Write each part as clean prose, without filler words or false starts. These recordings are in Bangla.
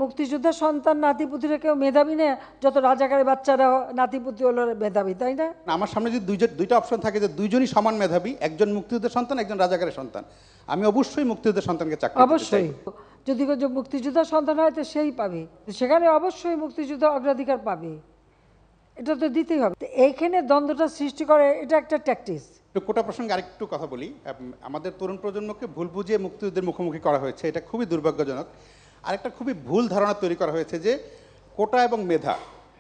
মুক্তিযোদ্ধার সন্তান নাতিপুতিরা কেউ মেধাবী না, যত রাজাকারের বাচ্চারা নাতিপুতি হলো মেধাবী, তাই না? আমার সামনে যদি দুইটা অপশন থাকে যে দুইজনই সমান মেধাবী, একজন মুক্তিযুদ্ধের সন্তান একজন রাজাকারের সন্তান, আমি অবশ্যই মুক্তিযুদ্ধের সন্তানকে চাকরি দিতে চাই। অবশ্যই যদি মুক্তিযোদ্ধার সন্তান হয় তো সেই পাবে, সেখানে অবশ্যই মুক্তিযুদ্ধ অগ্রাধিকার পাবে, এটা তো দিতেই হবে। এইখানে দ্বন্দ্বটা সৃষ্টি করে, এটা একটা ট্যাকটিক্স। কোটা প্রসঙ্গে আরেকটু কথা বলি। আমাদের তরুণ প্রজন্মকে ভুল বুঝিয়ে মুক্তিযুদ্ধের মুখোমুখি করা হয়েছে, এটা খুবই দুর্ভাগ্যজনক। আরেকটা খুবই ভুল ধারণা তৈরি করা হয়েছে যে কোটা এবং মেধা,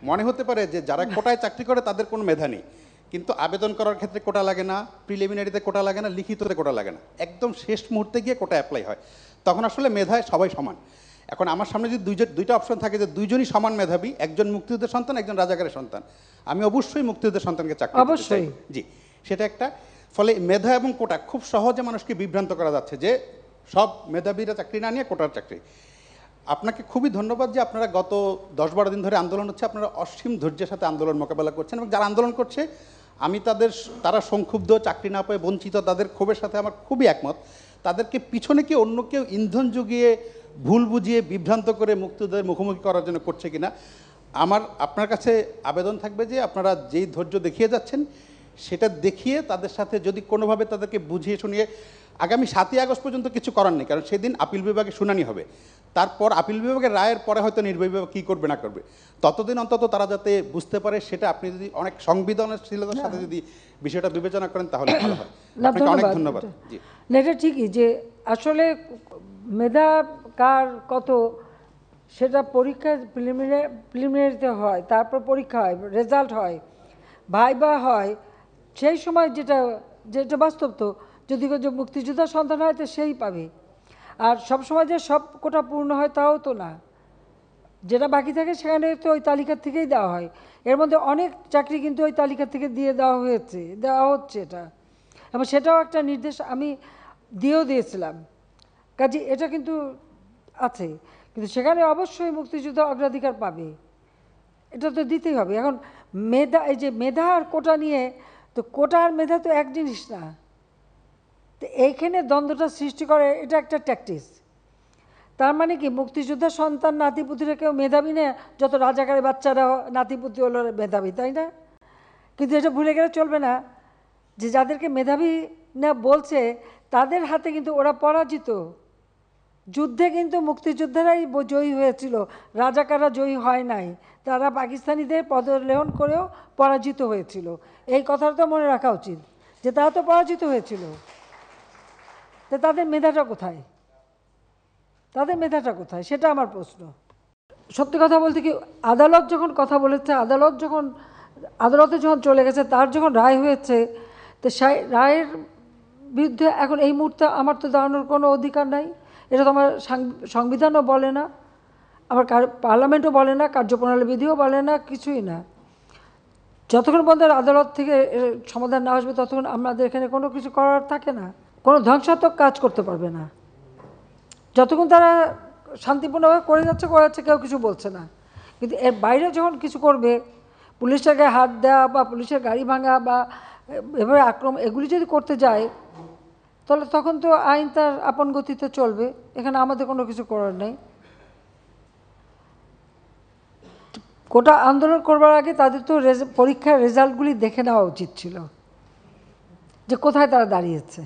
মনে হতে পারে যে যারা কোটায় চাকরি করে তাদের কোনো মেধা নেই, কিন্তু আবেদন করার ক্ষেত্রে কোটা লাগে না, প্রিলিমিনারিতে কোটা লাগে না, লিখিততে কোটা লাগে না, একদম শেষ মুহূর্তে গিয়ে কোটা অ্যাপ্লাই হয়, তখন আসলে মেধায় সবাই সমান। এখন আমার সামনে যদি দুইটা অপশন থাকে যে দুইজনই সমান মেধাবী, একজন মুক্তিযুদ্ধের সন্তান একজন রাজাকারের সন্তান, আমি অবশ্যই মুক্তিযুদ্ধের সন্তানকে চাকরি দিতে চাই। জি, সেটা একটা। ফলে মেধা এবং কোটা খুব সহজে মানুষকে বিভ্রান্ত করা যাচ্ছে যে সব মেধাবীরা চাকরি না নিয়ে কোটার চাকরি। আপনাকে খুবই ধন্যবাদ যে আপনারা গত 10-12 দিন ধরে আন্দোলন হচ্ছে, আপনারা অসীম ধৈর্যের সাথে আন্দোলন মোকাবেলা করছেন, এবং যারা আন্দোলন করছে আমি তারা সংক্ষুব্ধ, চাকরি না পেয়ে বঞ্চিত, তাদের ক্ষোভের সাথে আমার খুবই একমত। তাদেরকে পিছনে কি অন্য কেউ ইন্ধন জুগিয়ে ভুল বুঝিয়ে বিভ্রান্ত করে মুক্তিযুদ্ধের মুখোমুখি করার জন্য করছে কিনা, আপনার কাছে আবেদন থাকবে যে আপনারা যেই ধৈর্য দেখিয়ে যাচ্ছেন সেটা দেখিয়ে তাদের সাথে যদি কোনোভাবে তাদেরকে বুঝিয়ে শুনিয়ে, আগামী 7ই আগস্ট পর্যন্ত কিছু করার নেই, কারণ সেদিন আপিল বিভাগে শুনানি হবে, তারপর আপিল বিভাগের রায়ের পরে হয়তো নির্বাহী বিভাগ কী করবে না করবে, ততদিন অন্তত তারা যাতে বুঝতে পারে, সেটা আপনি যদি অনেক সংবেদনশীলতার সাথে যদি বিষয়টা বিবেচনা করেন তাহলে ভালো হয়। আপনাকে অনেক ধন্যবাদ। জি, এটা ঠিকই যে আসলে মেধা কার কত সেটা পরীক্ষা প্রিলিমিনারিতে হয়, তারপর পরীক্ষা হয়, রেজাল্ট হয়, ভাইবা হয়, সেই সময় যেটা বাস্তব। তো যদি মুক্তিযোদ্ধার সন্তান হয় তো সেই পাবে, আর সব সময় যে সব কোটা পূর্ণ হয় তাও তো না, যেটা বাকি থাকে সেখানে তো ওই তালিকা থেকেই দেওয়া হয়। এর মধ্যে অনেক চাকরি কিন্তু ওই তালিকা থেকে দেওয়া হচ্ছে এটা, এবং সেটাও একটা নির্দেশ আমি দিয়েছিলাম, কাজে এটা কিন্তু আছে, কিন্তু সেখানে অবশ্যই মুক্তিযুদ্ধ অগ্রাধিকার পাবে, এটা তো দিতেই হবে। এখন এই যে মেধা আর কোটা নিয়ে, তো কোটা আর মেধা তো এক জিনিস না, তো এইখানে দ্বন্দ্বটা সৃষ্টি করে, এটা একটা ট্যাকটিক্স। তার মানে কি মুক্তিযোদ্ধার সন্তান নাতিপুতিরা কেউ মেধাবী না, যত রাজাকারের বাচ্চারা নাতিপুতি হলো মেধাবী, তাই না? কিন্তু এটা ভুলে গেলে চলবে না যে যাদেরকে মেধাবী না বলছে তাদের হাতে কিন্তু ওরা পরাজিত। যুদ্ধে কিন্তু মুক্তিযোদ্ধারাই জয়ী হয়েছিল, রাজাকাররা জয়ী হয় নাই, তারা পাকিস্তানিদের পদলেহন করেও পরাজিত হয়েছিল। এই কথাটা তো মনে রাখা উচিত যে তারা তো পরাজিত হয়েছিল, তো তাদের মেধাটা কোথায়? সেটা আমার প্রশ্ন। সত্যি কথা বলতে কি, আদালত যখন কথা বলেছে, আদালতে যখন চলে গেছে, তার যখন রায় হয়েছে, তো সেই রায়ের বিরুদ্ধে এখন এই মুহূর্তে আমার তো দাঁড়ানোর কোনো অধিকার নাই। এটা তো আমার সংবিধানও বলে না, আমার পার্লামেন্টও বলে না, কার্যপ্রণালী বিধিও বলে না, কিছুই না। যতক্ষণ পর্যন্ত আদালত থেকে সমাধান না আসবে ততক্ষণ আমাদের এখানে কোনো কিছু করার থাকে না, কোনো ধ্বংসাত্মক কাজ করতে পারবে না। যতক্ষণ তারা শান্তিপূর্ণভাবে করে যাচ্ছে, কেউ কিছু বলছে না, কিন্তু এর বাইরে যখন কিছু করবে, পুলিশের গায়ে হাত দেওয়া বা পুলিশের গাড়ি ভাঙা বা এভাবে আক্রমণ, এগুলি যদি করতে যায়, তাহলে তখন তো আইন তার আপন গতিতে চলবে, এখানে আমাদের কোনো কিছু করার নেই। কোটা আন্দোলন করবার আগে তাদের তো পরীক্ষার রেজাল্টগুলি দেখে নেওয়া উচিত ছিল যে কোথায় তারা দাঁড়িয়েছে।